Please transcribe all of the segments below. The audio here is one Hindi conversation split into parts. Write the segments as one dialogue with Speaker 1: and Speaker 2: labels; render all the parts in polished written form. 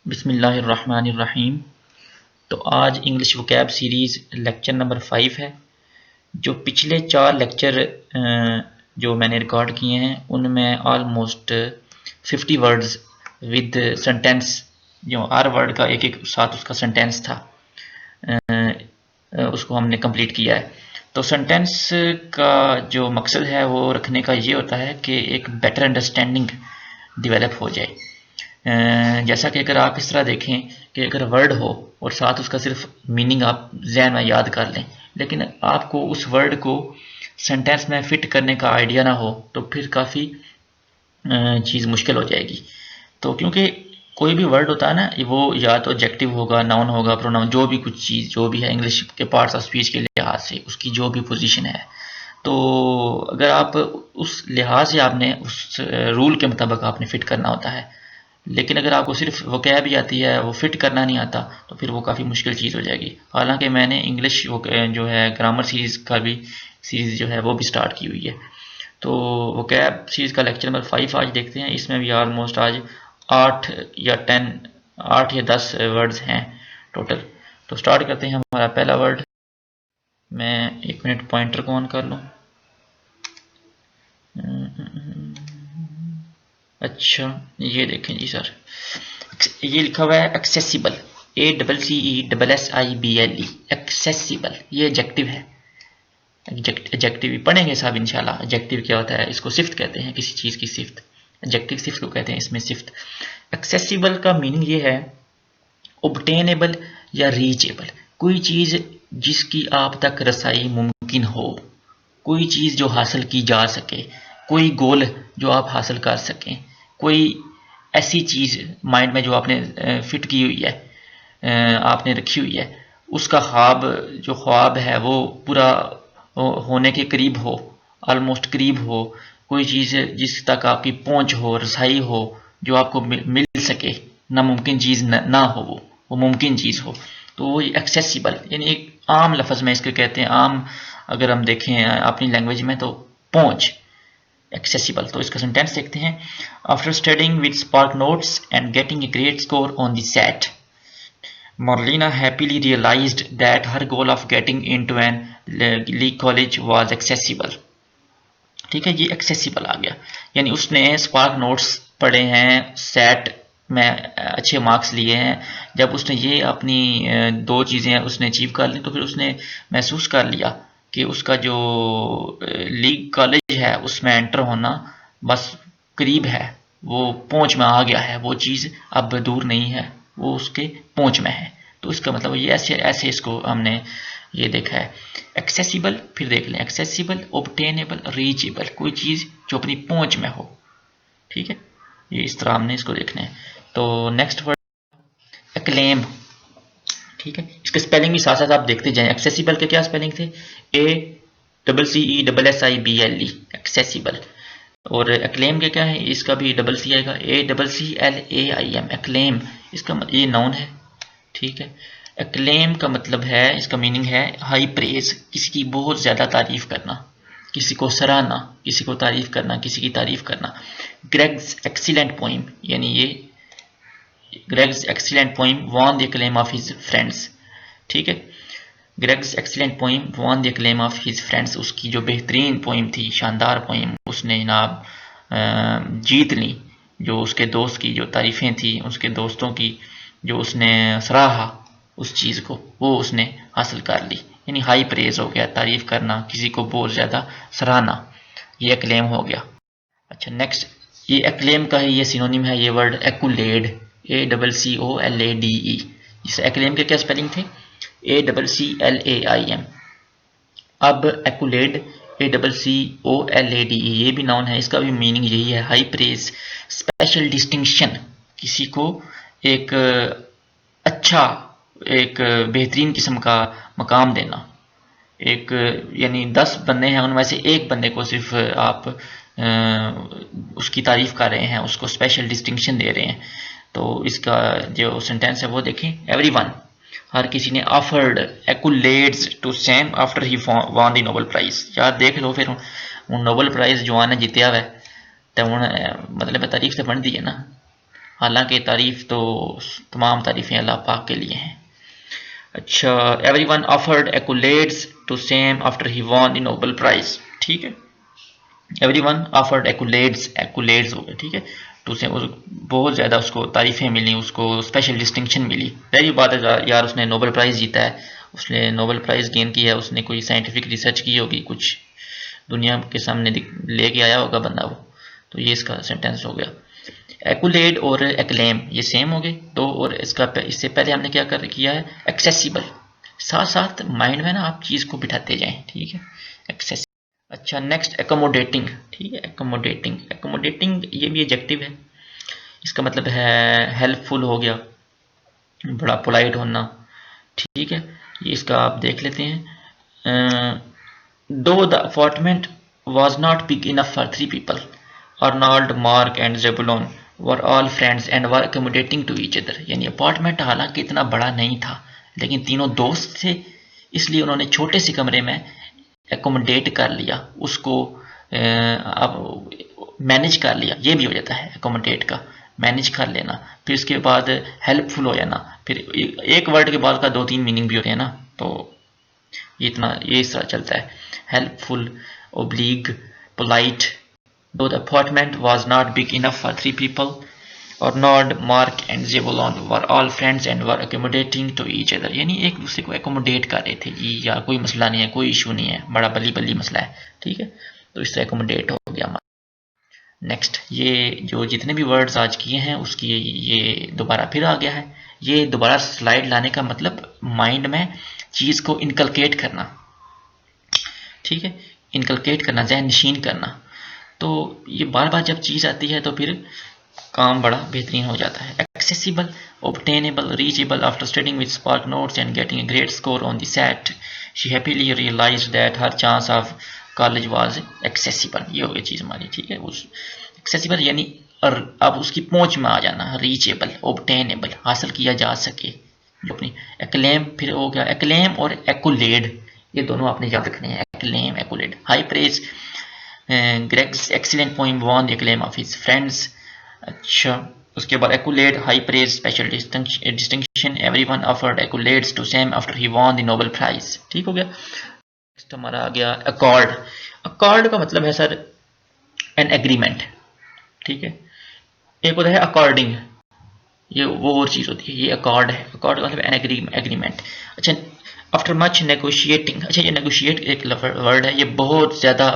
Speaker 1: बिस्मिल्लाहिर्रहमानिर्रहीम। तो आज English vocab series lecture number 5 है। जो पिछले 4 लेक्चर जो मैंने रिकॉर्ड किए हैं उनमें ऑलमोस्ट 50 वर्ड्स विद सेंटेंस, जो हर वर्ड का एक एक साथ उसका सेंटेंस था, उसको हमने कंप्लीट किया है। तो सेंटेंस का जो मकसद है वो रखने का ये होता है कि एक बेटर अंडरस्टैंडिंग डेवलप हो जाए। जैसा कि अगर आप इस तरह देखें कि अगर वर्ड हो और साथ उसका सिर्फ मीनिंग आप ज़हन में याद कर लें, लेकिन आपको उस वर्ड को सेंटेंस में फिट करने का आइडिया ना हो, तो फिर काफ़ी चीज़ मुश्किल हो जाएगी। तो क्योंकि कोई भी वर्ड होता है ना, वो या तो एडजेक्टिव होगा, नाउन होगा, प्रोनाउन, जो भी कुछ चीज़ जो भी है इंग्लिश के पार्ट्स ऑफ स्पीच के लिहाज से उसकी जो भी पोजीशन है, तो अगर आप उस लिहाज से आपने उस रूल के मुताबिक आपने फिट करना होता है। लेकिन अगर आपको सिर्फ वोकैब ही आती है, वो फिट करना नहीं आता, तो फिर वो काफ़ी मुश्किल चीज़ हो जाएगी। हालांकि मैंने इंग्लिश जो है ग्रामर सीरीज़ का भी सीरीज़ जो है वो भी स्टार्ट की हुई है। तो वोकैब सीरीज़ का लेक्चर नंबर 5 आज देखते हैं। इसमें भी ऑलमोस्ट आज 8 या 10 वर्ड्स हैं टोटल। तो स्टार्ट करते हैं। हमारा पहला वर्ड, मैं 1 मिनट पॉइंटर को ऑन कर लूँ। अच्छा, ये देखें जी सर, ये लिखा हुआ है एक्सेसिबल, ACCESSIBLE, एक्सेसिबल। ये एडजेक्टिव है। एडजेक्टिव पढ़ेंगे साहब इंशाल्लाह। एडजेक्टिव क्या होता है, इसको सिफ्त कहते हैं, किसी चीज़ की सिफ्त। एडजेक्टिव सिफ्त को कहते हैं, इसमें सिफ्त। एक्सेसिबल का मीनिंग ये है ऑब्टेनेबल या रीचेबल, कोई चीज़ जिसकी आप तक रसाई मुमकिन हो, कोई चीज़ जो हासिल की जा सके, कोई गोल जो आप हासिल कर सकें, कोई ऐसी चीज़ माइंड में जो आपने फिट की हुई है, आपने रखी हुई है, उसका ख्वाब, जो ख्वाब है वो पूरा होने के करीब हो, ऑलमोस्ट करीब हो। कोई चीज़ जिस तक आपकी पहुंच हो, रसाई हो, जो आपको मिल सके, नामुमकिन चीज़ ना हो, वो मुमकिन चीज़ हो, तो वो एक्सेसिबल, यानी एक आम लफ्ज़ में इसके कहते हैं। आम अगर हम देखें अपनी लैंग्वेज में, तो पहुंच, एक्सेसिबल। तो इसका सेंटेंस देखते हैं। After studying with spark notes and getting a great score on the set, Marlena happily realized that her goal of getting into an elite college was accessible। ठीक है, ये एक्सेसिबल आ गया, यानी उसने स्पार्क नोट्स पढ़े हैं, सेट में अच्छे मार्क्स लिए हैं। जब उसने ये अपनी दो चीज़ें उसने अचीव कर ली, तो फिर उसने महसूस कर लिया कि उसका जो लीग कॉलेज है उसमें एंटर होना बस करीब है, वो पहुंच में आ गया है, वो चीज़ अब दूर नहीं है, वो उसके पहुंच में है। तो इसका मतलब ये ऐसे ऐसे इसको हमने ये देखा है। एक्सेसिबल फिर देख लें, एक्सेसिबल, ऑब्टेनेबल, रीचेबल, कोई चीज़ जो अपनी पहुंच में हो। ठीक है, ये इस तरह हमने इसको देखना है। तो नेक्स्ट वर्ड एक्लेम। ठीक है, इसके स्पेलिंग भी साथ साथ आप देखते जाएं। एक्सेसिबल के क्या स्पेलिंग थे, ACCESSIBLE, एक्सेसिबल। और एक्लेम के क्या है, इसका भी डबल सी आएगा, ACCLAIM, एक्लेम। इसका ये नाउन है। ठीक है, एक्लेम का मतलब है, इसका मीनिंग है हाई प्रेज, किसी की बहुत ज़्यादा तारीफ करना, किसी को सराहना, किसी को तारीफ करना, किसी की तारीफ करना। ग्रेग्स एक्सीलेंट पोइम, यानी ये Greg's excellent poem won the acclaim of his friends. ठीक है, Greg's excellent poem won the acclaim of his friends, उसकी जो बेहतरीन पोइम थी, शानदार पोइम, उसने जनाब जीत ली। जो उसके दोस्त की जो तारीफ़ें थी, उसके दोस्तों की जो उसने सराहा उस चीज़ को, वो उसने हासिल कर ली। यानी हाई प्रेज हो गया, तारीफ़ करना, किसी को बहुत ज़्यादा सराहना, ये एक्लेम हो गया। अच्छा नेक्स्ट, ये एक्लेम का ही ये सिनोनिम है, ये वर्ड एक्यूलेड, ACCOLADE। इस एक्लेम के क्या स्पेलिंग थे, ACCLAIM। अब एक्यूलेड, ACCOLADE, ये भी नाउन है, इसका भी मीनिंग यही है, हाई प्रेज, स्पेशल डिस्टिंक्शन, किसी को एक अच्छा, एक बेहतरीन किस्म का मकाम देना। एक यानी 10 बंदे हैं, उनमें से एक बंदे को सिर्फ आप उसकी तारीफ कर रहे हैं, उसको स्पेशल डिस्टिंक्शन दे रहे हैं। तो इसका जो सेंटेंस है वो देखें, एवरीवन, हर किसी ने, offered accolades to Sam after he won the Nobel prize. यार देख लो, फिर नोबेल प्राइज जो आने जीतिया हुआ है, तो हूँ मतलब तारीफ तो बनती है ना। हालांकि तारीफ तो तमाम तारीफ़ें अल्लाह पाक के लिए हैं। अच्छा, everyone offered accolades to Sam after he won the Nobel prize. ठीक है, एवरीवन ऑफर्ड एक्युलेट्स हो गए, ठीक है, टू सेम, बहुत ज़्यादा उसको तारीफ़ें मिली, उसको स्पेशल डिस्टिंक्शन मिली। पहली बात है यार, उसने नोबेल प्राइज़ जीता है, उसने नोबेल प्राइज़ गेन किया है, उसने कोई साइंटिफिक रिसर्च की होगी, कुछ दुनिया के सामने लेके आया होगा बंदा वो। तो ये इसका सेंटेंस हो गया। एक्युलेट और एक्लेम ये सेम हो गए दो, और इससे पहले हमने क्या किया है, एक्सेसिबल। साथ साथ माइंड में ना आप चीज़ को बिठाते जाएं, ठीक है, एक्सेस। अच्छा, नेक्स्ट एकोमोडेटिंग। ठीक है, एकोमोडेटिंग ये भी एडजेक्टिव है। इसका मतलब है हेल्पफुल हो गया, बड़ा पोलाइट होना। ठीक है, ये इसका आप देख लेते हैं। Though the apartment was not big enough for 3 people, Arnold, Mark and Zebulon were all friends and were accommodating to each other. यानी अपार्टमेंट हालांकि इतना बड़ा नहीं था, लेकिन तीनों दोस्त थे, इसलिए उन्होंने छोटे से कमरे में एकोमोडेट कर लिया उसको, अब मैनेज कर लिया, ये भी हो जाता है एकोमोडेट का, मैनेज कर लेना। फिर उसके बाद हेल्पफुल हो जाना, फिर एक वर्ड के बाद का 2-3 मीनिंग भी होते हैं ना, तो ये इस तरह चलता है। Helpful, oblige, polite. Though the apartment was not big enough for 3 people, Arnold, Mark and Zebulon were all friends and were accommodating to each other. यानी एक दूसरे को एकोमोडेट कर रहे थे जी, या कोई मसला नहीं है, कोई इशू नहीं है, बड़ा बली बली मसला है, ठीक है, तो इससे एकोमोडेट हो गया हमारा। नेक्स्ट, ये जो जितने भी वर्ड्स आज किए हैं उसकी ये दोबारा फिर आ गया है। ये दोबारा स्लाइड लाने का मतलब माइंड में चीज़ को इनकलकेट करना, ठीक है, इनकलकेट करना, जहन नशीन करना। तो ये बार बार जब चीज़ आती है तो फिर काम बड़ा बेहतरीन हो जाता है। Accessible, obtainable, reachable after studying with spark notes and getting a great score on the set, she happily realized that her chance of college was accessible। ये हो गई चीज़ हमारी, ठीक है, उस एक्सेसिबल यानी और अब उसकी पहुंच में आ जाना, रीचेबल, obtainable, हासिल किया जा सके जो अपनी। एक्लेम फिर हो गया, एक्लेम और एक्युलेड ये दोनों आपने याद रखने हैं, acclaim accolade. High praise, Greg's excellent poem won the acclaim of his friends. अच्छा, उसके बाद accolade, high praise, special distinction, everyone offered accolades to Sam after he won the Nobel prize. ठीक हो गया। नेक्स्ट हमारा आ गया अकॉर्ड। अकॉर्ड का मतलब है सर एन एग्रीमेंट, ठीक है। एक होता है अकॉर्डिंग, ये वो और चीज़ होती है, ये अकॉर्ड है। अकॉर्ड का मतलब एन एग्रीमेंट। अच्छा, आफ्टर मच नेगोशिएटिंग। अच्छा, ये नेगोशिएट एक वर्ड है, ये बहुत ज़्यादा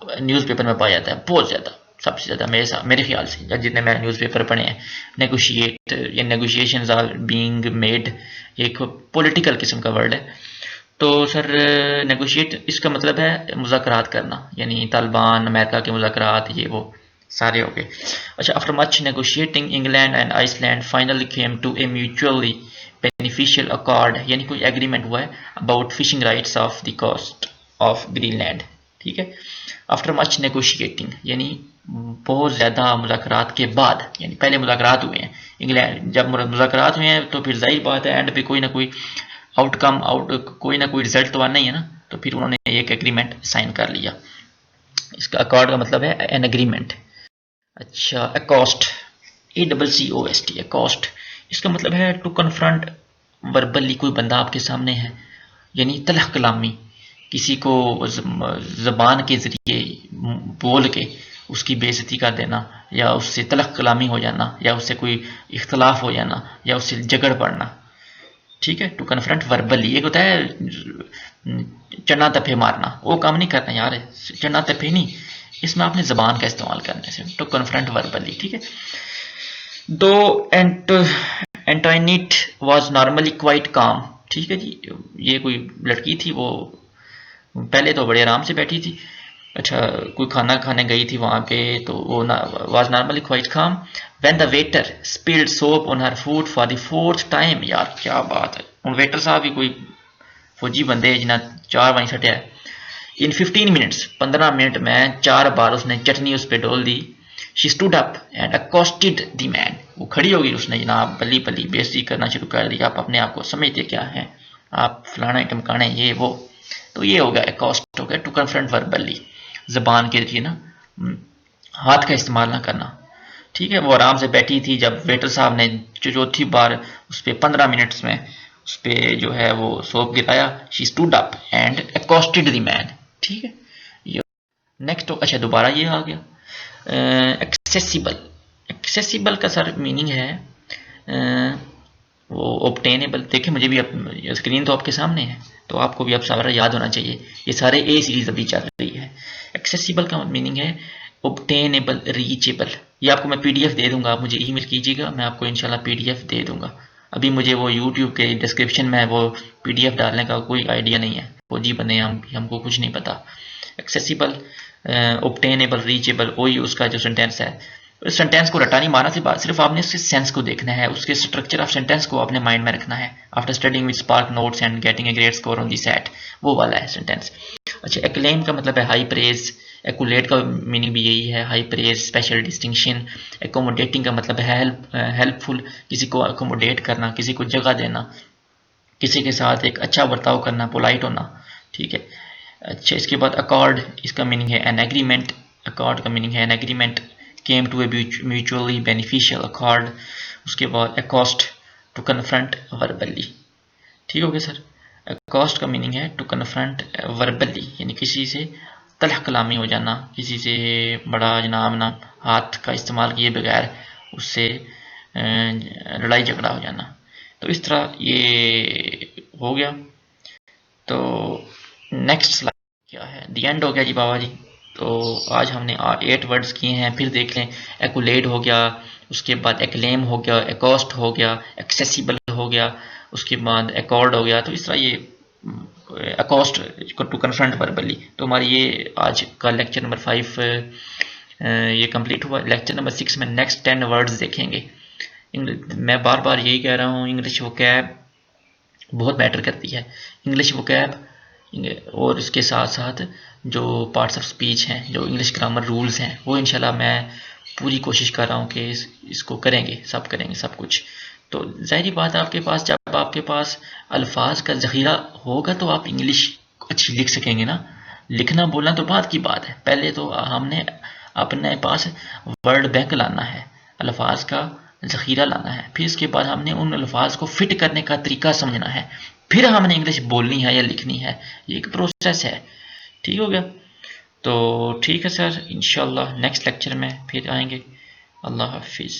Speaker 1: न्यूज़पेपर में पाया जाता है, बहुत ज़्यादा, सबसे ज़्यादा मेरे ख्याल से जितने मैंने न्यूज़पेपर पढ़े हैं। नेगोशिएट या नेगोशिएशंस आर बीइंग मेड, एक पॉलिटिकल किस्म का वर्ड है। तो सर नेगोशिएट इसका मतलब है मुज़ाकरात करना, यानी तालिबान, अमेरिका के मुज़ाकरात, ये वो सारे हो गए। अच्छा, after much negotiating England and Iceland finally came to a mutually beneficial accord, यानी कोई एग्रीमेंट हुआ है about fishing rights of the coast of Greenland. ठीक है, आफ्टर मच नेगोशिएटिंग यानी बहुत ज़्यादा मुज़ाकरात के बाद, यानी पहले मुज़ाकरात हुए हैं इंग्लैंड, जब मुज़ाकरात हुए हैं तो फिर जाहिर बात है एंड पे कोई ना कोई आउटकम, कोई ना कोई रिजल्ट तो आना ही है ना, तो फिर उन्होंने एक एग्रीमेंट साइन कर लिया। इसका अकॉर्ड का मतलब है एन एग्रीमेंट। अच्छा, अकॉस्ट, ACCOST, अकॉस्ट, इसका मतलब है टू कन्फ्रंट वर्बली, कोई बंदा आपके सामने है, यानी तलह कलामी, किसी को ज़बान के ज़रिए बोल के उसकी बेइज्जती कर देना, या उससे तलह कलामी हो जाना, या उससे कोई इख्तलाफ हो जाना, या उससे झगड़ पड़ना। ठीक है, टू कन्फ्रंट वर्बली। एक होता है चना तफे मारना, वो काम नहीं करना यार, चना तफे नहीं, इसमें आपने ज़बान का इस्तेमाल करने से, टू कन्फ्रंट वर्बली। ठीक है, दो एंटोनिट वॉज नॉर्मली क्वाइट काम। ठीक है जी, ये कोई लड़की थी, वो पहले तो बड़े आराम से बैठी थी। अच्छा, कोई खाना खाने गई थी वहाँ पे, तो वो वाज नॉर्मली क्वाइट काम when the waiter spilled soap on her food for the 4th time. यार क्या बात है, उन वेटर साहब भी कोई फौजी बंदे जिन्हें 4 बारी सटिया है। इन 15 मिनट्स, 15 मिनट में 4 बार उसने चटनी उस पर डोल दी। She stood up and accosted the man, वो खड़ी होगी, उसने जनाब बल्ली बल्ली बेइज्जती करना शुरू कर दी। आप अपने आप को समझते क्या हैं, आप फलाना टमकाने ये वो। तो ये हो गया अकोस्ट, हो गया टू कन्फ्रंट वर्बली, ज़बान के जरिए ना, हाथ का इस्तेमाल ना करना। ठीक है, वो आराम से बैठी थी जब वेटर साहब ने चौथी बार उस पर 15 मिनट्स में उस पर जो है वो सोप गिराया। She stood up and accosted the man. ठीक है, ये नेक्स्ट तो अच्छा दोबारा ये आ गया एक्सेसिबल। एक्सेसिबल का सर मीनिंग है वो ऑब्टेनेबल। देखिए मुझे भी स्क्रीन तो आपके सामने है, तो आपको भी अब सारा याद होना चाहिए। ये सारे ए सीरीज अभी चल रही है। एक्सेसिबल का मीनिंग है ऑब्टेनेबल, रीचेबल। ये आपको मैं पीडीएफ दे दूंगा, आप मुझे ईमेल कीजिएगा, मैं आपको इंशाल्लाह पीडीएफ दे दूंगा। अभी मुझे वो यूट्यूब के डिस्क्रिप्शन में वो पीडीएफ डालने का कोई आइडिया नहीं है, फौजी बने हमको कुछ नहीं पता। एक्सेसिबल, ऑब्टेनेबल, रीचेबल, वही उसका जो सेंटेंस है। इस सेंटेंस को रटा नहीं मारना, सिर्फ आपने उसके सेंस को देखना है, उसके स्ट्रक्चर ऑफ सेंटेंस को आपने माइंड में रखना है। After studying with spark notes and getting a great score on the set, वो वाला है सेंटेंस। अच्छा, एक्लेम का मतलब है हाई प्रेज। एकुलेट का मीनिंग भी यही है, high praise, special distinction. Accommodating का मतलब है हेल्पफुल, किसी को अकोमोडेट करना, किसी को जगह देना, किसी के साथ एक अच्छा बर्ताव करना, पोलाइट होना। ठीक है। अच्छा, इसके बाद अकॉर्ड, इसका मीनिंग है एन एग्रीमेंट। अकॉर्ड का मीनिंग है an agreement, came to a mutually beneficial accord. उसके बाद अकॉस्ट, टू कन्फ्रंट वर्बली। ठीक हो गया सर। अकॉस्ट का मीनिंग है टू कन्फ्रंट वर्बली, यानी किसी से तलह कलामी हो जाना, किसी से बड़ा जनाब ना हाथ का इस्तेमाल किए बगैर उससे लड़ाई झगड़ा हो जाना। तो इस तरह ये हो गया। तो नेक्स्ट स्लाइड क्या है, दी एंड हो गया जी बाबा जी। तो आज हमने 8 वर्ड्स किए हैं, फिर देख लें। एकुलेट हो गया, उसके बाद एक्लेम हो गया, एकॉस्ट हो गया, एक्सेसिबल हो गया, उसके बाद एकॉर्ड हो गया। तो इस तरह ये अकोस्ट टू कन्फ्रंट वर्बली। तो हमारी ये आज का लेक्चर नंबर 5 ये कंप्लीट हुआ। लेक्चर नंबर 6 में नेक्स्ट 10 वर्ड्स देखेंगे। मैं बार बार यही कह रहा हूँ, इंग्लिश वोकैब बहुत मैटर करती है। इंग्लिश वोकैब और इसके साथ साथ जो पार्ट्स ऑफ स्पीच हैं, जो इंग्लिश ग्रामर रूल्स हैं, वो इंशाल्लाह मैं पूरी कोशिश कर रहा हूँ कि इसको करेंगे सब कुछ। तो ज़ाहिर बात है, आपके पास जब आपके पास अल्फाज का ज़ख़ीरा होगा तो आप इंग्लिश अच्छी लिख सकेंगे ना। लिखना बोलना तो बात की बात है, पहले तो हमने अपने पास वर्ड बैंक लाना है, अल्फाज का ज़ख़ीरा लाना है, फिर इसके बाद हमने उन अल्फाज को फिट करने का तरीका समझना है, फिर हमने इंग्लिश बोलनी है या लिखनी है। ये एक प्रोसेस है। ठीक हो गया। तो ठीक है सर, इंशाल्लाह नेक्स्ट लेक्चर में फिर आएंगे। अल्लाह हाफिज़।